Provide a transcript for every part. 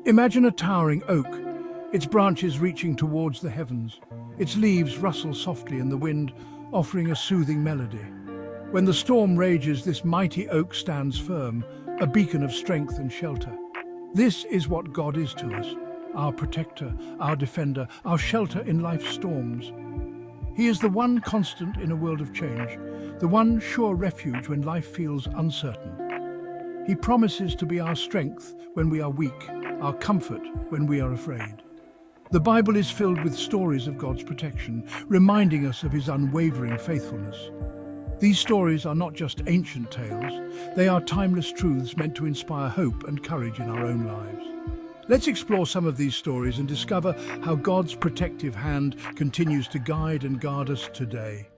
Imagine a towering oak, its branches reaching towards the heavens. Its leaves rustle softly in the wind, offering a soothing melody. When the storm rages, this mighty oak stands firm, a beacon of strength and shelter. This is what God is to us, our protector, our defender, our shelter in life's storms. He is the one constant in a world of change, the one sure refuge when life feels uncertain. He promises to be our strength when we are weak, our comfort when we are afraid. The Bible is filled with stories of God's protection, reminding us of his unwavering faithfulness. These stories are not just ancient tales, they are timeless truths meant to inspire hope and courage in our own lives. Let's explore some of these stories and discover how God's protective hand continues to guide and guard us today.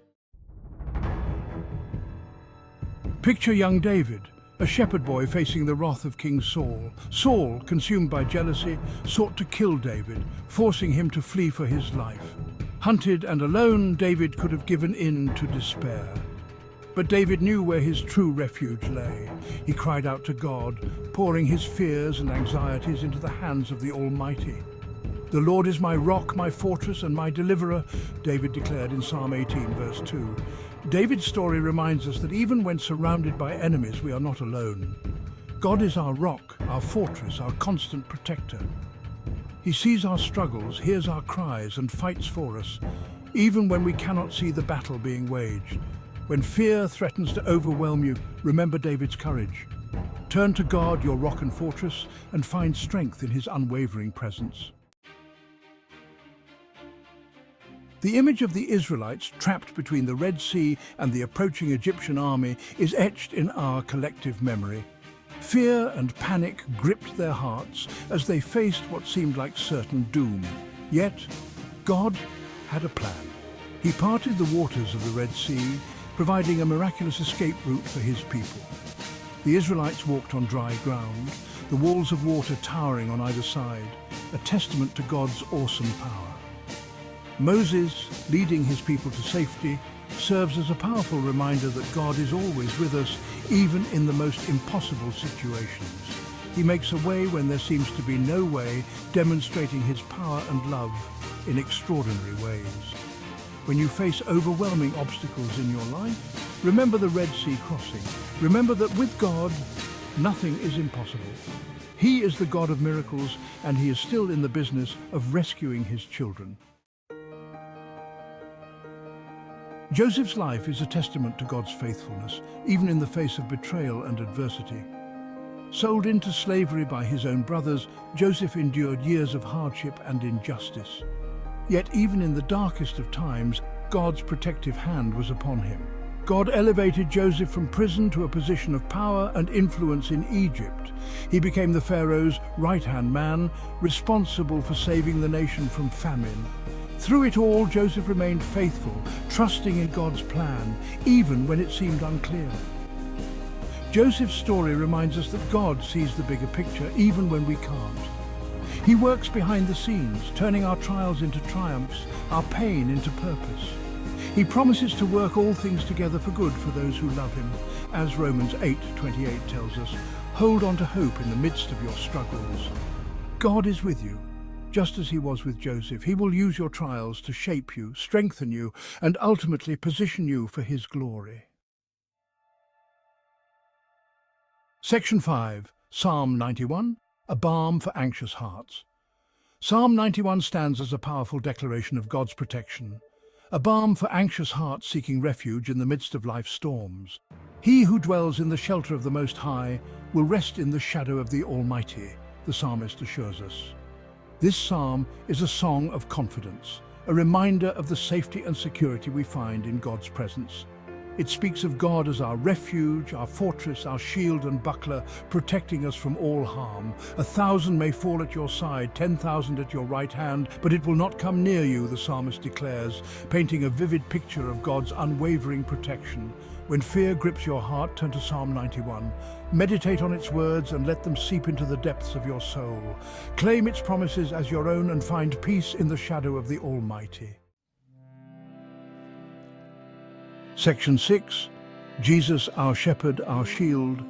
Picture young David, a shepherd boy facing the wrath of King Saul. Saul, consumed by jealousy, sought to kill David, forcing him to flee for his life. Hunted and alone, David could have given in to despair. But David knew where his true refuge lay. He cried out to God, pouring his fears and anxieties into the hands of the Almighty. "The Lord is my rock, my fortress, and my deliverer," David declared in Psalm 18, verse 2. David's story reminds us that even when surrounded by enemies, we are not alone. God is our rock, our fortress, our constant protector. He sees our struggles, hears our cries, and fights for us, even when we cannot see the battle being waged. When fear threatens to overwhelm you, remember David's courage. Turn to God, your rock and fortress, and find strength in his unwavering presence. The image of the Israelites trapped between the Red Sea and the approaching Egyptian army is etched in our collective memory. Fear and panic gripped their hearts as they faced what seemed like certain doom. Yet, God had a plan. He parted the waters of the Red Sea, providing a miraculous escape route for his people. The Israelites walked on dry ground, the walls of water towering on either side, a testament to God's awesome power. Moses, leading his people to safety, serves as a powerful reminder that God is always with us, even in the most impossible situations. He makes a way when there seems to be no way, demonstrating his power and love in extraordinary ways. When you face overwhelming obstacles in your life, remember the Red Sea crossing. Remember that with God, nothing is impossible. He is the God of miracles, and he is still in the business of rescuing his children. Joseph's life is a testament to God's faithfulness, even in the face of betrayal and adversity. Sold into slavery by his own brothers, Joseph endured years of hardship and injustice. Yet even in the darkest of times, God's protective hand was upon him. God elevated Joseph from prison to a position of power and influence in Egypt. He became the Pharaoh's right-hand man, responsible for saving the nation from famine. Through it all, Joseph remained faithful, trusting in God's plan, even when it seemed unclear. Joseph's story reminds us that God sees the bigger picture, even when we can't. He works behind the scenes, turning our trials into triumphs, our pain into purpose. He promises to work all things together for good for those who love him. As Romans 8:28 tells us, hold on to hope in the midst of your struggles. God is with you. Just as he was with Joseph, he will use your trials to shape you, strengthen you, and ultimately position you for his glory. Section 5, Psalm 91, a balm for anxious hearts. Psalm 91 stands as a powerful declaration of God's protection, a balm for anxious hearts seeking refuge in the midst of life's storms. He who dwells in the shelter of the Most High will rest in the shadow of the Almighty, the psalmist assures us. This psalm is a song of confidence, a reminder of the safety and security we find in God's presence. It speaks of God as our refuge, our fortress, our shield and buckler, protecting us from all harm. 1,000 may fall at your side, 10,000 at your right hand, but it will not come near you, the psalmist declares, painting a vivid picture of God's unwavering protection. When fear grips your heart, turn to Psalm 91. Meditate on its words and let them seep into the depths of your soul. Claim its promises as your own and find peace in the shadow of the Almighty. Section 6, Jesus, our shepherd, our shield.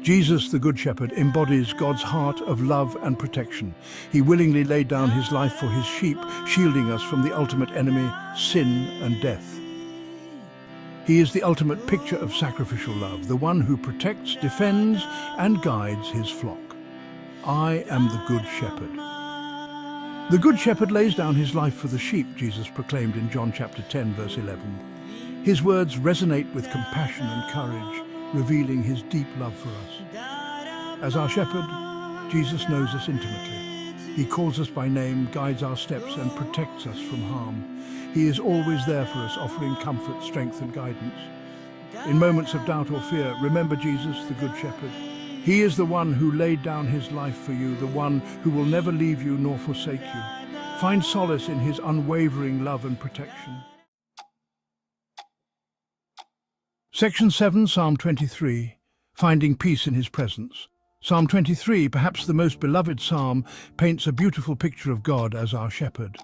Jesus, the Good Shepherd, embodies God's heart of love and protection. He willingly laid down his life for his sheep, shielding us from the ultimate enemy, sin and death. He is the ultimate picture of sacrificial love, the one who protects, defends, and guides his flock. I am the Good Shepherd. The Good Shepherd lays down his life for the sheep, Jesus proclaimed in John chapter 10, verse 11. His words resonate with compassion and courage, revealing his deep love for us. As our shepherd, Jesus knows us intimately. He calls us by name, guides our steps, and protects us from harm. He is always there for us, offering comfort, strength, and guidance. In moments of doubt or fear, remember Jesus, the Good Shepherd. He is the one who laid down his life for you, the one who will never leave you nor forsake you. Find solace in his unwavering love and protection. Section 7, Psalm 23, Finding Peace in His Presence. Psalm 23, perhaps the most beloved psalm, paints a beautiful picture of God as our shepherd.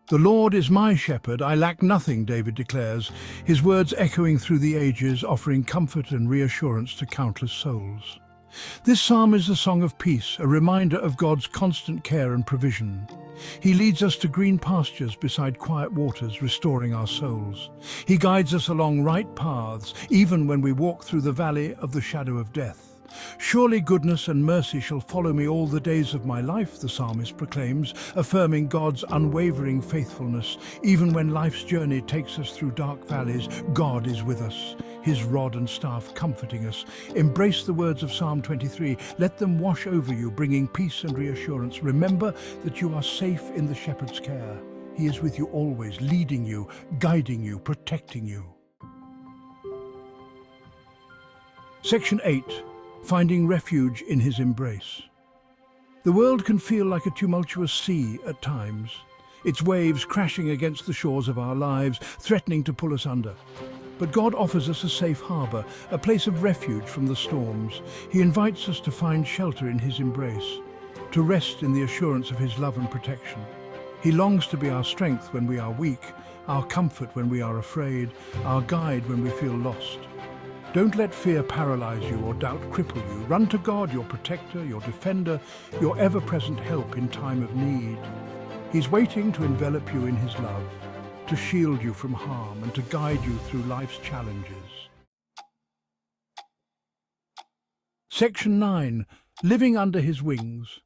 The Lord is my shepherd, I lack nothing, David declares, his words echoing through the ages, offering comfort and reassurance to countless souls. This psalm is a song of peace, a reminder of God's constant care and provision. He leads us to green pastures beside quiet waters, restoring our souls. He guides us along right paths, even when we walk through the valley of the shadow of death. Surely goodness and mercy shall follow me all the days of my life, the psalmist proclaims, affirming God's unwavering faithfulness. Even when life's journey takes us through dark valleys, God is with us, his rod and staff comforting us. Embrace the words of Psalm 23. Let them wash over you, bringing peace and reassurance. Remember that you are safe in the shepherd's care. He is with you always, leading you, guiding you, protecting you. Section 8. Finding refuge in his embrace. The world can feel like a tumultuous sea at times, its waves crashing against the shores of our lives, threatening to pull us under. But God offers us a safe harbour, a place of refuge from the storms. He invites us to find shelter in his embrace, to rest in the assurance of his love and protection. He longs to be our strength when we are weak, our comfort when we are afraid, our guide when we feel lost. Don't let fear paralyze you or doubt cripple you. Run to God, your protector, your defender, your ever-present help in time of need. He's waiting to envelop you in his love, to shield you from harm and to guide you through life's challenges. Section 9. Living under his wings.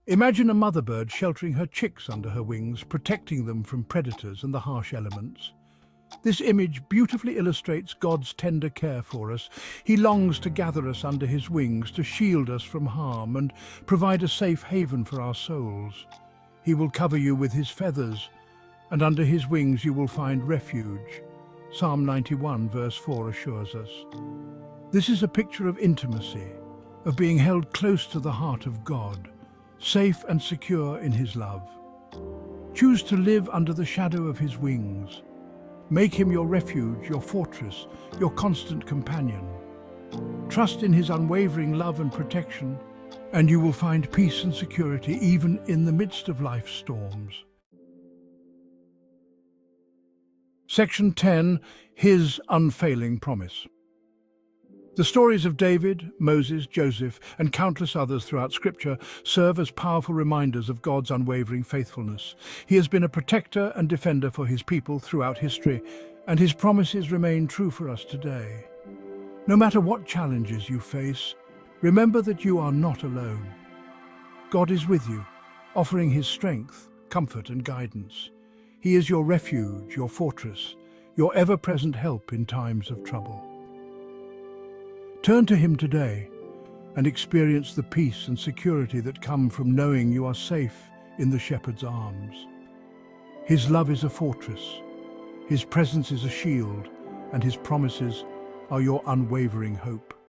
Imagine a mother bird sheltering her chicks under her wings, protecting them from predators and the harsh elements. This image beautifully illustrates God's tender care for us. He longs to gather us under his wings, to shield us from harm and provide a safe haven for our souls. He will cover you with his feathers, and under his wings you will find refuge. Psalm 91 verse 4 assures us. This is a picture of intimacy, of being held close to the heart of God, safe and secure in his love. Choose to live under the shadow of his wings. Make him your refuge, your fortress, your constant companion. Trust in his unwavering love and protection, and you will find peace and security even in the midst of life's storms. Section 10. His unfailing promise. The stories of David, Moses, Joseph, and countless others throughout Scripture serve as powerful reminders of God's unwavering faithfulness. He has been a protector and defender for his people throughout history, and his promises remain true for us today. No matter what challenges you face, remember that you are not alone. God is with you, offering his strength, comfort, and guidance. He is your refuge, your fortress, your ever-present help in times of trouble. Turn to him today and experience the peace and security that come from knowing you are safe in the shepherd's arms. His love is a fortress, his presence is a shield, and his promises are your unwavering hope.